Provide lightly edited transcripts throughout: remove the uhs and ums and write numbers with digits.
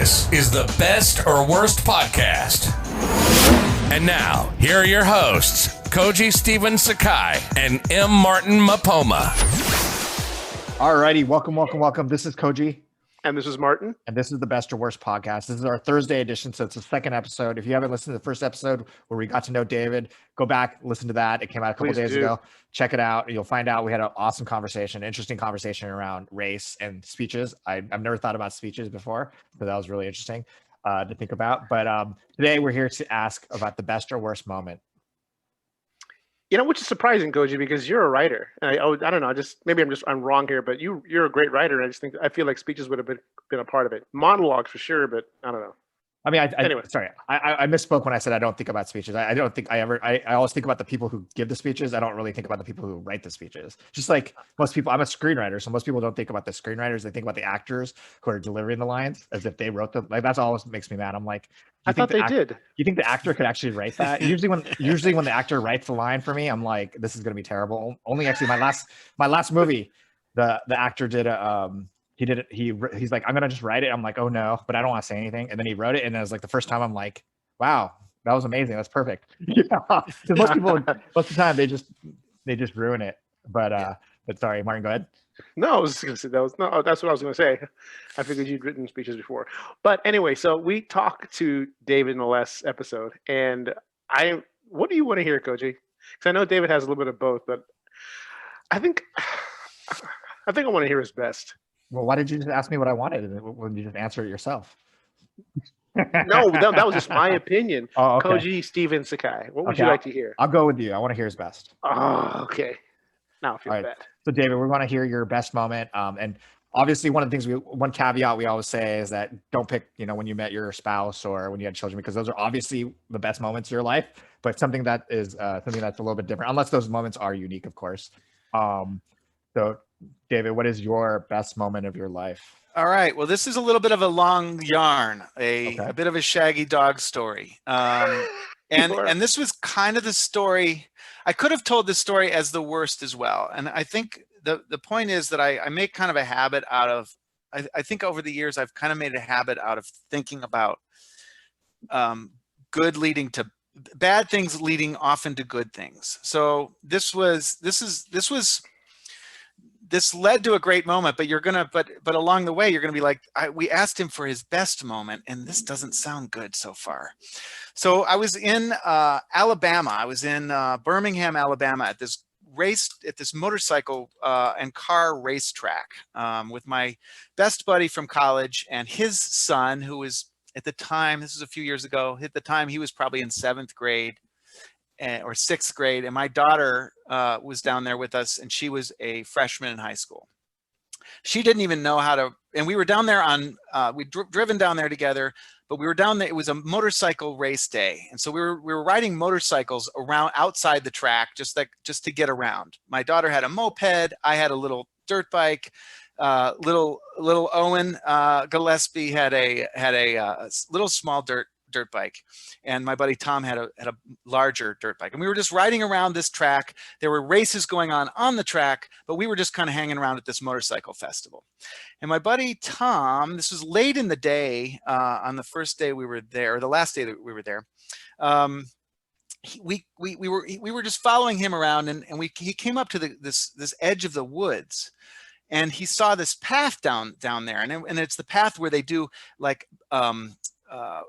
This is the Best or Worst podcast. And now, here are your hosts, Koji Stephen Sakai and M. Martin Mapoma. Alrighty, welcome. This is Koji. And this is Martin. And this is the Best or Worst podcast. This is our Thursday edition, so it's the second episode. If you haven't listened to the first episode where we got to know David, go back, listen to that. It came out a couple days ago. Check it out. You'll find out we had an awesome conversation, interesting conversation around race and speeches. I've never thought about speeches before, so that was really interesting to think about. But today we're here to ask about the best or worst moment. You know, which is surprising, Koji, because you're a writer. I don't know. I'm wrong here, but you're a great writer. I feel like speeches would have been a part of it. Monologues for sure, but I don't know. I mean, anyway. Sorry, I misspoke when I said I don't think about speeches. I don't think I always think about the people who give the speeches. I don't really think about the people who write the speeches. Just like most people, I'm a screenwriter, so most people don't think about the screenwriters. They think about the actors who are delivering the lines as if they wrote them. Like that's always makes me mad. I'm like, I thought they did. You think the actor could actually write that? Usually when the actor writes the line for me, I'm like, this is gonna be terrible. Only actually my last movie, the actor did a he's like, I'm gonna just write it. I'm like, oh no, but I don't want to say anything. And then he wrote it, and it was like the first time I'm like, wow, that was amazing. That's perfect. Because most people, most of the time, they just ruin it. But sorry, Martin, go ahead. No, I was just gonna say that's what I was gonna say. I figured you'd written speeches before. But anyway, so we talked to David in the last episode, and what do you want to hear, Koji? Because I know David has a little bit of both, but I think I want to hear his best. Well, why did you just ask me what I wanted when you just answer it yourself? No, that was just my opinion. Oh, okay. Koji Stephen Sakai. What would you like to hear? I'll go with you. I want to hear his best. Oh, okay. Now I feel bad. So, David, we want to hear your best moment. And obviously, one caveat we always say is that don't pick, when you met your spouse or when you had children, because those are obviously the best moments of your life. But something that is something that's a little bit different, unless those moments are unique, of course. So, David, what is your best moment of your life? All right. Well, this is a little bit of a long yarn, a bit of a shaggy dog story. And this was kind of the story. I could have told this story as the worst as well. And I think the point is that I make kind of a habit out of, I think over the years, I've kind of made a habit out of thinking about good leading to bad things leading often to good things. So this led to a great moment, but along the way, you're going to be like, we asked him for his best moment, and this doesn't sound good so far. So I was in Alabama. I was in Birmingham, Alabama at this motorcycle and car racetrack with my best buddy from college and his son, who was at the time, this was a few years ago, at the time he was probably in 7th grade. Or 6th grade, and my daughter was down there with us, and she was a freshman in high school. She didn't even know how to, and we were down there on, we'd driven down there together, but we were down there, it was a motorcycle race day. And so we were riding motorcycles around outside the track, just to get around. My daughter had a moped, I had a little dirt bike, little Owen Gillespie had a little small dirt bike, and my buddy Tom had a larger dirt bike, and we were just riding around this track. There were races going on the track, but we were just kind of hanging around at this motorcycle festival. And my buddy Tom, this was late in the day on the first day we were there, or the last day that we were there. We were just following him around, and he came up to this edge of the woods, and he saw this path down there, and it's the path where they do like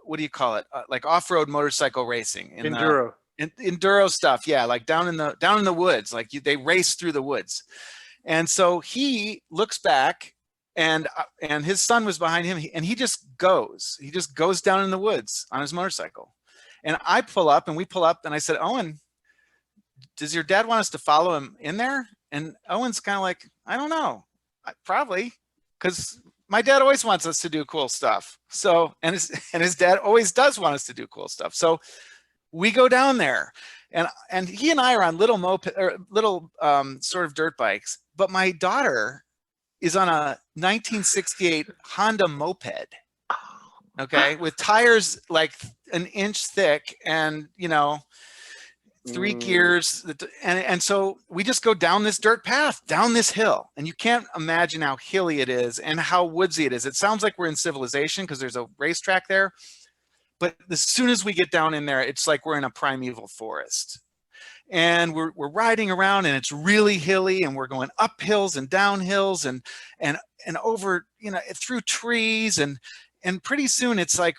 what do you call it? Like off-road motorcycle racing. Enduro. Enduro stuff. Yeah. Like down in the woods, like they race through the woods. And so he looks back, and his son was behind him, and he just goes down in the woods on his motorcycle. And we pull up, and I said, Owen, does your dad want us to follow him in there? And Owen's kind of like, I don't know. Probably, because my dad always wants us to do cool stuff. So, and his dad always does want us to do cool stuff. So we go down there, and he and I are on little sort of dirt bikes, but my daughter is on a 1968 Honda moped. Okay. With tires like an inch thick, and three gears. And so we just go down this dirt path, down this hill. And you can't imagine how hilly it is and how woodsy it is. It sounds like we're in civilization because there's a racetrack there. But as soon as we get down in there, it's like we're in a primeval forest. And we're riding around and it's really hilly and we're going up hills and down hills and over, through trees. And pretty soon it's like,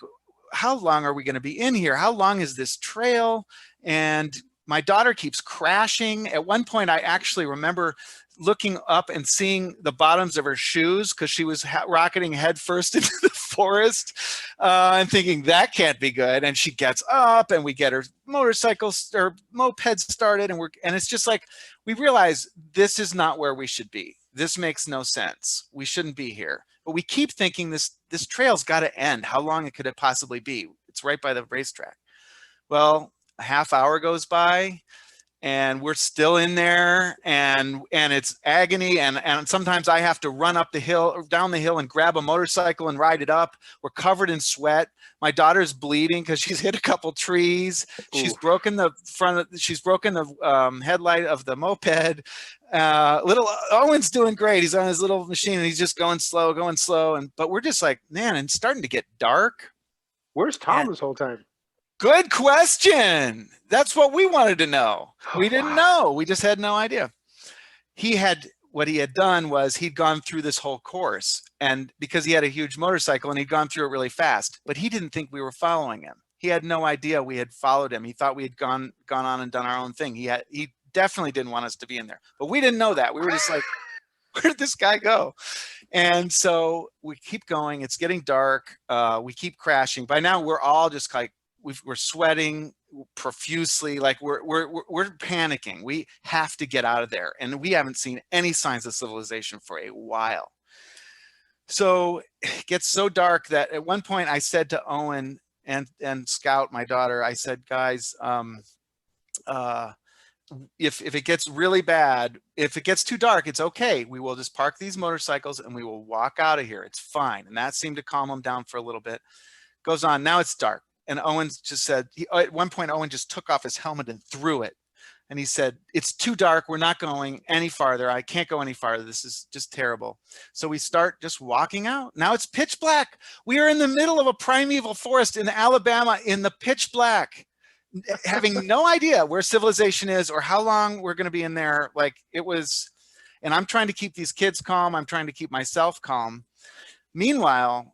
how long are we going to be in here? How long is this trail? And my daughter keeps crashing. At one point, I actually remember looking up and seeing the bottoms of her shoes because she was rocketing headfirst into the forest and thinking that can't be good. And she gets up and we get her motorcycles or moped started and it's just like, we realize this is not where we should be. This makes no sense. We shouldn't be here. But we keep thinking this trail's got to end. How long could it possibly be? It's right by the racetrack. Well, a half hour goes by and we're still in there and it's agony. And sometimes I have to run up the hill, down the hill and grab a motorcycle and ride it up. We're covered in sweat. My daughter's bleeding because she's hit a couple trees. Ooh. She's broken the headlight of the moped. Little Owen's doing great. He's on his little machine and he's just going slow. But we're just like, man, and it's starting to get dark. Where's Tom this whole time? Good question. That's what we wanted to know. We didn't know. We just had no idea. What he had done was he'd gone through this whole course, and because he had a huge motorcycle and he'd gone through it really fast, but he didn't think we were following him. He had no idea we had followed him. He thought we had gone on and done our own thing. He definitely didn't want us to be in there, but we didn't know that. We were just like, where did this guy go? And so we keep going. It's getting dark. We keep crashing. By now we're all just like, we're sweating profusely, like we're panicking. We have to get out of there, and we haven't seen any signs of civilization for a while. So it gets so dark that at one point I said to Owen and Scout, my daughter, I said, guys, if it gets really bad, if it gets too dark, it's okay. We will just park these motorcycles and we will walk out of here. It's fine. And that seemed to calm them down for a little bit. Goes on. Now it's dark. And Owen just said, at one point, Owen just took off his helmet and threw it. And he said, it's too dark. We're not going any farther. I can't go any farther. This is just terrible. So we start just walking out. Now it's pitch black. We are in the middle of a primeval forest in Alabama in the pitch black, having no idea where civilization is or how long we're going to be in there. Like it was, and I'm trying to keep these kids calm. I'm trying to keep myself calm. Meanwhile,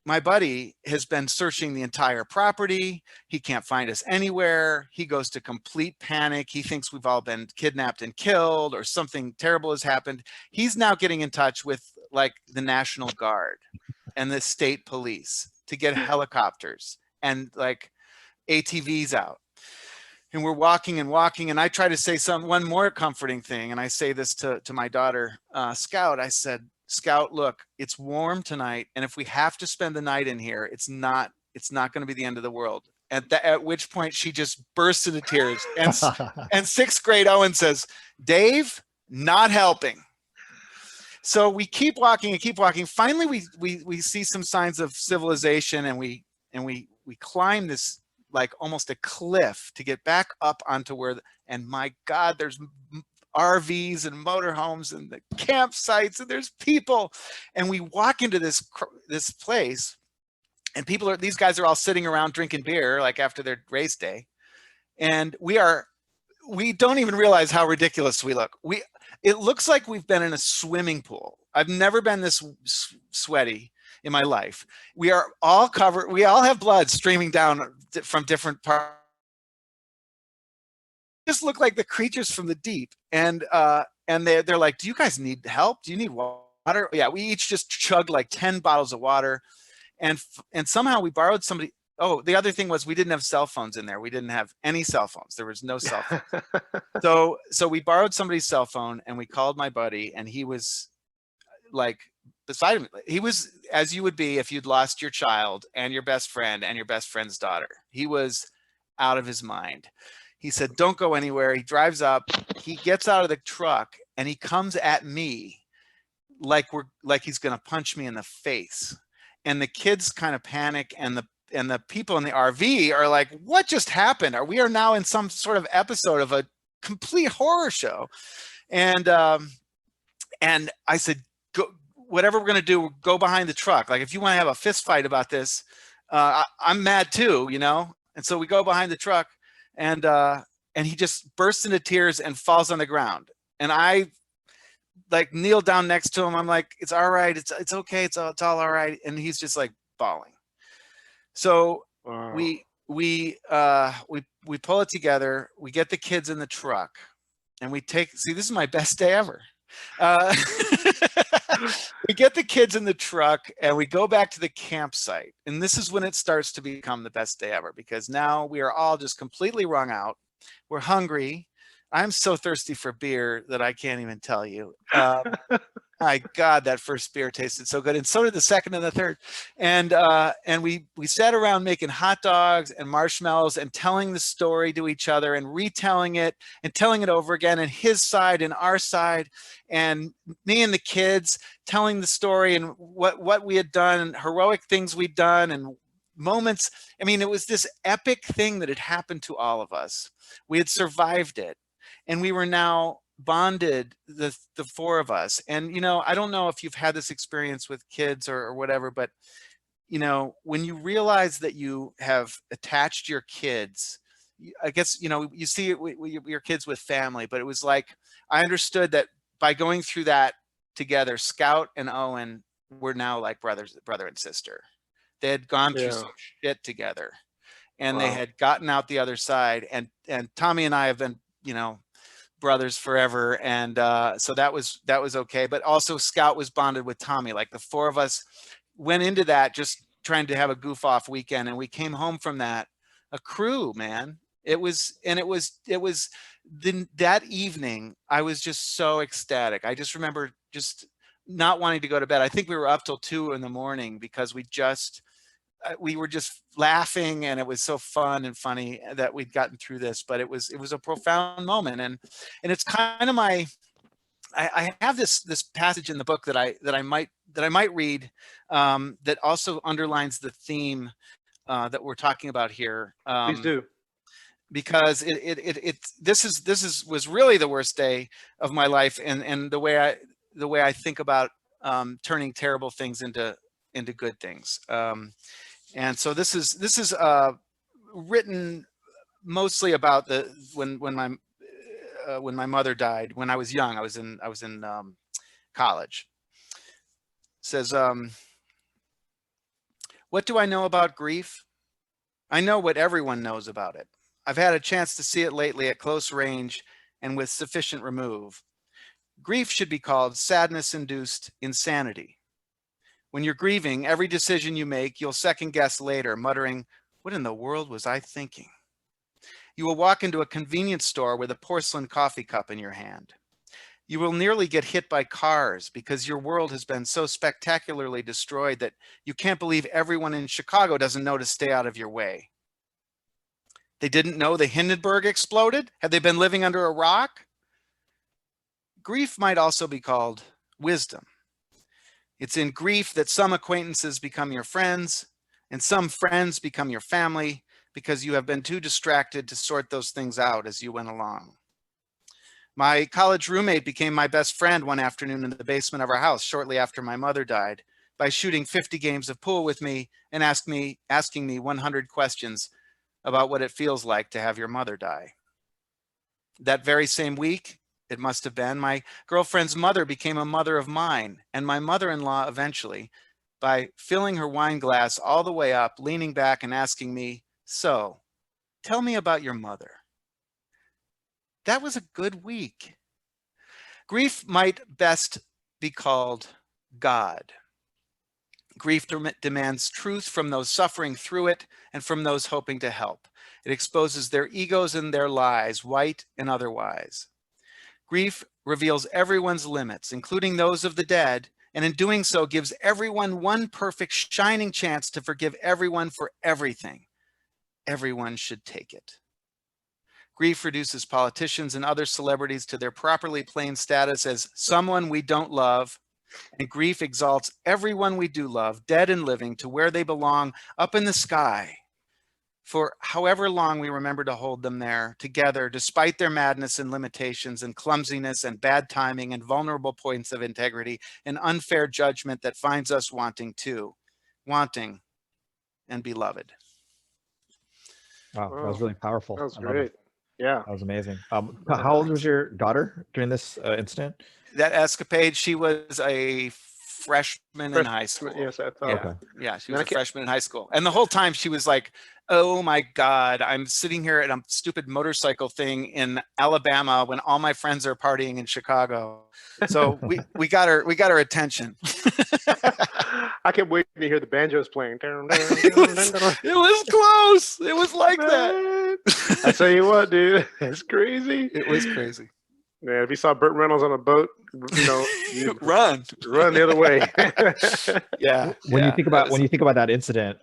my buddy has been searching the entire property. He can't find us anywhere. He goes to complete panic. He thinks we've all been kidnapped and killed or something terrible has happened. He's now getting in touch with like the National Guard and the state police to get helicopters and like ATVs out. And we're walking and walking. And I try to say one more comforting thing. And I say this to my daughter, Scout. I said, Scout, look, it's warm tonight, and if we have to spend the night in here, it's not going to be the end of the world. At which point she just bursts into tears. And sixth grade Owen says, Dave, not helping. So we keep walking and keep walking. Finally, we see some signs of civilization, and we climb this like almost a cliff to get back up onto and my God, there's RVs and motorhomes and the campsites and there's people, and we walk into this place and these guys are all sitting around drinking beer like after their race day, and we don't even realize how ridiculous we look. It looks like we've been in a swimming pool. I've never been this sweaty in my life. We are all covered. We all have blood streaming down from different parts. Just look like the creatures from the deep, and they're like, do you guys need help? Do you need water? Yeah, we each just chugged like 10 bottles of water, and somehow we borrowed somebody. Oh, the other thing was we didn't have cell phones in there. We didn't have any cell phones. There was no cell phone. So we borrowed somebody's cell phone and we called my buddy, and he was like beside him. He was as you would be if you'd lost your child and your best friend and your best friend's daughter. He was out of his mind. He said, don't go anywhere. He drives up, he gets out of the truck, and he comes at me like he's going to punch me in the face. And the kids kind of panic, and the people in the RV are like, what just happened? We are now in some sort of episode of a complete horror show. And I said, go, whatever we're going to do, go behind the truck. Like, if you want to have a fist fight about this, I'm mad too, you know? And so we go behind the truck, and he just bursts into tears and falls on the ground. And I like kneel down next to him. I'm like, it's all right. It's okay. It's all right. And he's just like bawling. So Wow. we pull it together. We get the kids in the truck, and we see, this is my best day ever. We get the kids in the truck, and we go back to the campsite. And this is when it starts to become the best day ever, because now we are all just completely wrung out. We're hungry. I'm so thirsty for beer that I can't even tell you. My God, that first beer tasted so good, and so did the second and the third. And we sat around making hot dogs and marshmallows and telling the story to each other and retelling it and telling it over again, and his side and our side, and me and the kids telling the story and what we had done and heroic things we'd done and moments. I mean, it was this epic thing that had happened to all of us. We had survived it, and we were now bonded, the four of us. And, you know, I don't know if you've had this experience with kids or whatever, but, you know, when you realize that you have attached your kids, I guess, you know, you see it with your kids with family, but it was like, I understood that by going through that together, Scout and Owen were now like brother and sister. They had gone through some shit together, and they had gotten out the other side. And Tommy and I have been, you know, brothers forever. And so that was okay. But also Scout was bonded with Tommy. Like, the four of us went into that just trying to have a goof off weekend. And we came home from that a crew, man. That evening, I was just so ecstatic. I just remember just not wanting to go to bed. I think we were up till 2 a.m. because we were just laughing, and it was so fun and funny that we'd gotten through this. But it was a profound moment. And it's kind of I have this passage in the book that I might read, that also underlines the theme that we're talking about here. Please do. Because this was really the worst day of my life, and the way I think about turning terrible things into good things. And so this is written mostly about when my mother died when I was young. I was in college. It says, what do I know about grief? I know what everyone knows about it. I've had a chance to see it lately at close range and with sufficient remove. Grief should be called sadness-induced insanity. When you're grieving, every decision you make, you'll second guess later, muttering, what in the world was I thinking? You will walk into a convenience store with a porcelain coffee cup in your hand. You will nearly get hit by cars because your world has been so spectacularly destroyed that you can't believe everyone in Chicago doesn't know to stay out of your way. They didn't know the Hindenburg exploded? Had they been living under a rock? Grief might also be called wisdom. It's in grief that some acquaintances become your friends and some friends become your family because you have been too distracted to sort those things out as you went along. My college roommate became my best friend one afternoon in the basement of our house shortly after my mother died by shooting 50 games of pool with me and asking me 100 questions about what it feels like to have your mother die. That very same week, it must have been, my girlfriend's mother became a mother of mine, and my mother-in-law eventually, by filling her wine glass all the way up, leaning back and asking me, so, tell me about your mother. That was a good week. Grief might best be called God. Grief demands truth from those suffering through it and from those hoping to help. It exposes their egos and their lies, white and otherwise. Grief reveals everyone's limits, including those of the dead, and in doing so gives everyone one perfect shining chance to forgive everyone for everything. Everyone should take it. Grief reduces politicians and other celebrities to their properly plain status as someone we don't love, And grief exalts everyone we do love, dead and living, to where they belong, up in the sky. For however long we remember to hold them there, together, despite their madness and limitations and clumsiness and bad timing and vulnerable points of integrity and unfair judgment that finds us wanting too, wanting and beloved. Wow, that was Wow. really powerful. That was I love great. it. Yeah. That was amazing. How old was your daughter during this incident? That escapade, she was a freshman in high school. Yes, I thought. Yeah, Okay. yeah, she Man, was I a can't- freshman in high school. And the whole time she was like, oh my God, I'm sitting here at a stupid motorcycle thing in Alabama when all my friends are partying in Chicago. So we got her attention. I kept waiting to hear the banjos playing. It was close. It was like that. I tell you what, dude, it's crazy. It was crazy. Man, if you saw Burt Reynolds on a boat, you'd Run. run the other way. Yeah. When you think about that is- that incident,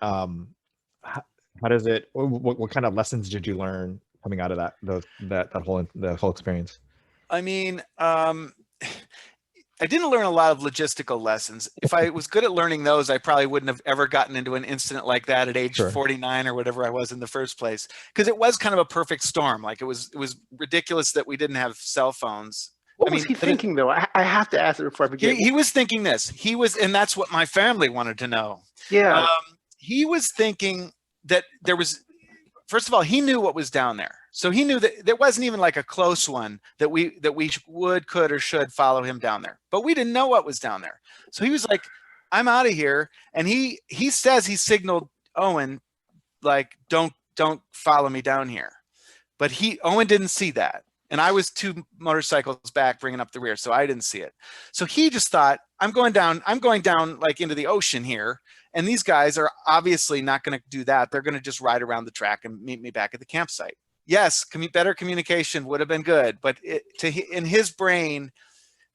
how does it? What kind of lessons did you learn coming out of that whole experience? I mean, I didn't learn a lot of logistical lessons. If I was good at learning those, I probably wouldn't have ever gotten into an incident like that at age Sure. 49 or whatever I was in the first place. Because it was kind of a perfect storm. Like it was ridiculous that we didn't have cell phones. What was he thinking, though? I have to ask it before I forget. He was thinking this. And that's what my family wanted to know. Yeah. He was thinking that there was, first of all, he knew what was down there. So he knew that there wasn't even like a close one that we would, could, or should follow him down there. But we didn't know what was down there. So he was like, I'm out of here. And he says he signaled Owen, like, don't follow me down here. But Owen didn't see that. And I was 2 motorcycles back bringing up the rear, so I didn't see it. So he just thought, I'm going down like into the ocean here. And these guys are obviously not going to do that. They're going to just ride around the track and meet me back at the campsite. Yes, better communication would have been good, but in his brain,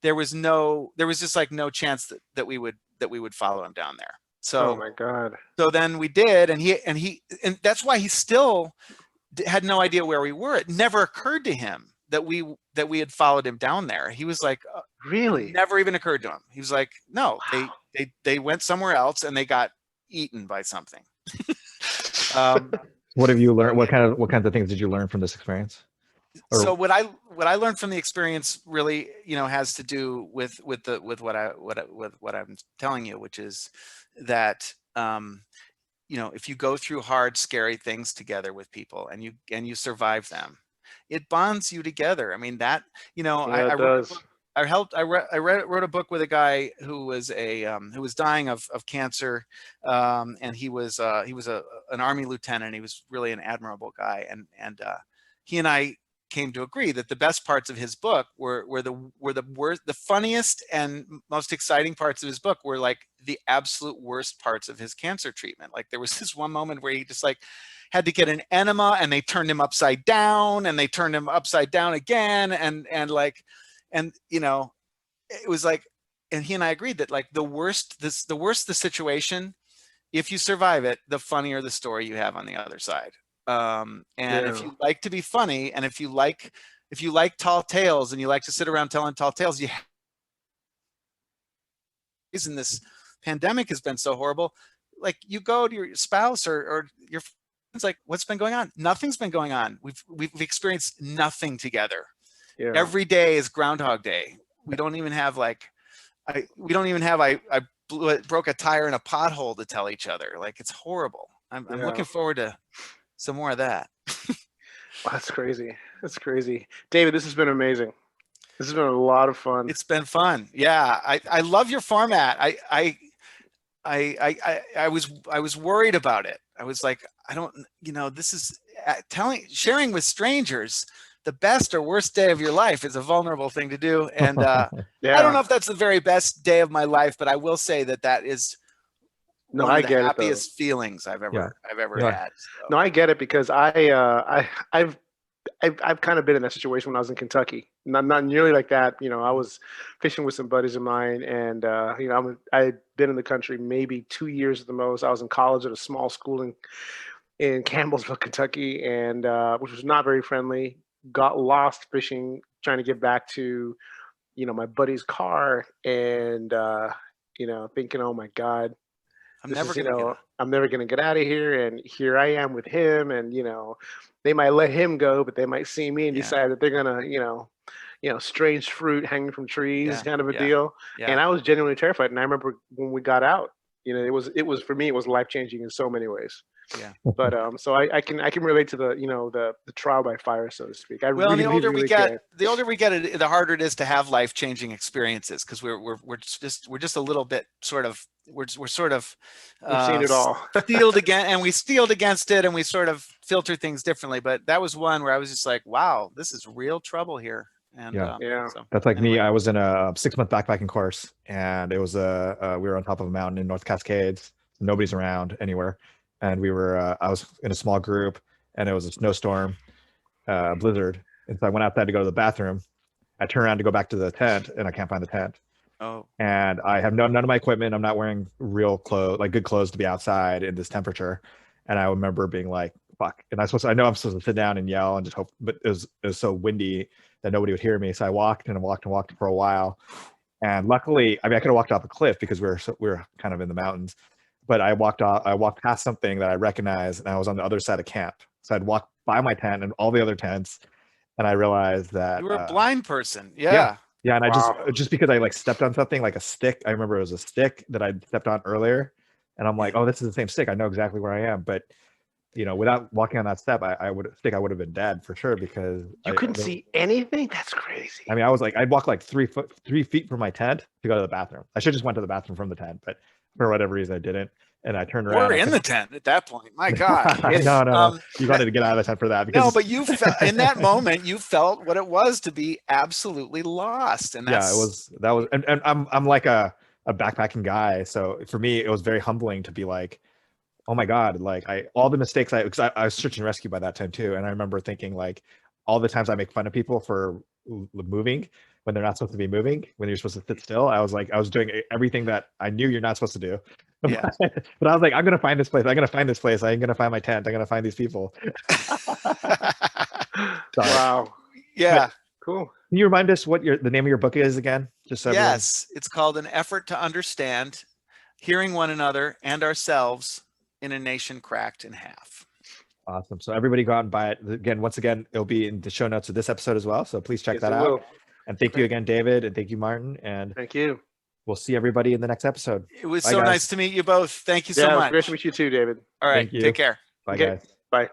there was just like no chance that we would follow him down there. So, oh my God. So then we did, and that's why he still had no idea where we were. It never occurred to him that we had followed him down there. He was like, really? Never even occurred to him. He was like, no, wow. They went somewhere else and they got eaten by something. What have you learned? What kinds of things did you learn from this experience? So what I learned from the experience really, has to do with what I'm telling you, which is that, if you go through hard, scary things together with people and you survive them, it bonds you together. I mean, that, it does. I wrote a book with a guy who was dying of cancer, and he was an Army lieutenant. He was really an admirable guy, and he and I came to agree that the best parts of his book were the worst, the funniest and most exciting parts of his book were like the absolute worst parts of his cancer treatment. Like there was this one moment where he just like had to get an enema, and they turned him upside down, and they turned him upside down again, and it was like, and he and I agreed that like the worse the situation, if you survive it, the funnier the story you have on the other side. If you like to be funny, and if you like tall tales, and you like to sit around telling tall tales, reason this pandemic has been so horrible, like you go to your spouse or your friends, like, what's been going on? Nothing's been going on. We've experienced nothing together. Yeah. Every day is Groundhog Day. We don't even have like, I broke a tire in a pothole to tell each other. Like, it's horrible. I'm looking forward to some more of that. Wow, that's crazy. That's crazy. David, this has been amazing. This has been a lot of fun. It's been fun. Yeah. I love your format. I was worried about it. I was like, I don't, this is sharing with strangers. The best or worst day of your life is a vulnerable thing to do. And I don't know if that's the very best day of my life, but I will say that is one of the happiest feelings I've ever had. So. No, I get it, because I've kind of been in that situation when I was in Kentucky. Not nearly like that. I was fishing with some buddies of mine, and I'd been in the country maybe 2 years at the most. I was in college at a small school in Campbellsville, Kentucky, and which was not very friendly. Got lost fishing, trying to get back to my buddy's car, and thinking, oh my God, I'm never gonna I'm never gonna get out of here, and here I am with him, and they might let him go, but they might see me and Yeah. decide that they're gonna, strange fruit hanging from trees, Yeah, kind of a yeah, deal. yeah. And I was genuinely terrified. And I remember when we got out, it was for me, it was life changing in so many ways. Yeah. But so I can relate to the the trial by fire, so to speak. I Well, and really, really can. the older we get, the harder it is to have life-changing experiences, because we're just a little bit sort of we're sort of We've seen it all. steeled against it, and we sort of filter things differently. But that was one where I was just like, wow, this is real trouble here. And Yeah. so, That's like anyway. me. I was in a 6-month backpacking course, and it was we were on top of a mountain in North Cascades. Nobody's around anywhere, and we were. I was in a small group, and it was a snowstorm, blizzard, and so I went outside to go to the bathroom. I turn around to go back to the tent, and I can't find the tent. Oh. And I have none of my equipment. I'm not wearing real clothes, like good clothes, to be outside in this temperature. And I remember being like, "Fuck!" And I know I'm supposed to sit down and yell and just hope, but it was so windy that nobody would hear me. So I walked for a while, and luckily, I could have walked off a cliff because we were kind of in the mountains, but I walked past something that I recognized, and I was on the other side of camp. So I'd walked by my tent and all the other tents, and I realized that You were a blind person. Yeah. Yeah, and Wow. I just because I like stepped on something like a stick. I remember it was a stick that I stepped on earlier, and I'm like, oh, this is the same stick. I know exactly where I am, but without walking on that step, I would have been dead for sure, because You couldn't see anything? That's crazy. I mean, I was like, I'd walk like 3 feet from my tent to go to the bathroom. I should just went to the bathroom from the tent, but for whatever reason I didn't, and I turned around. We're in the tent at that point. My God. No. You wanted to get out of the tent for that, because No, but you felt in that moment, you felt what it was to be absolutely lost. And that's, that was, and I'm like a backpacking guy, so for me it was very humbling to be like, oh my God, like all the mistakes because I was search and rescue by that time too, and I remember thinking like all the times I make fun of people for moving when they're not supposed to be moving, when you're supposed to sit still. I was doing everything that I knew you're not supposed to do. Yeah. But I was like, I'm gonna find this place. I'm gonna find my tent. I'm gonna find these people. Wow. yeah. Cool. Can you remind us what the name of your book is again? Just so everyone- Yes. It's called An Effort to Understand Hearing One Another and Ourselves in a Nation Cracked in Half. Awesome. So everybody go out and buy it. Again, once again, it'll be in the show notes of this episode as well. So please check Yes, that it out. will. And thank you again, David, and thank you, Martin. And Thank you. we'll see everybody in the next episode. It was Bye, so guys. nice to meet you both. Thank you so Yeah, it was much. great to meet you too, David. All right. Thank you. Take care. Bye, Okay. guys. Bye.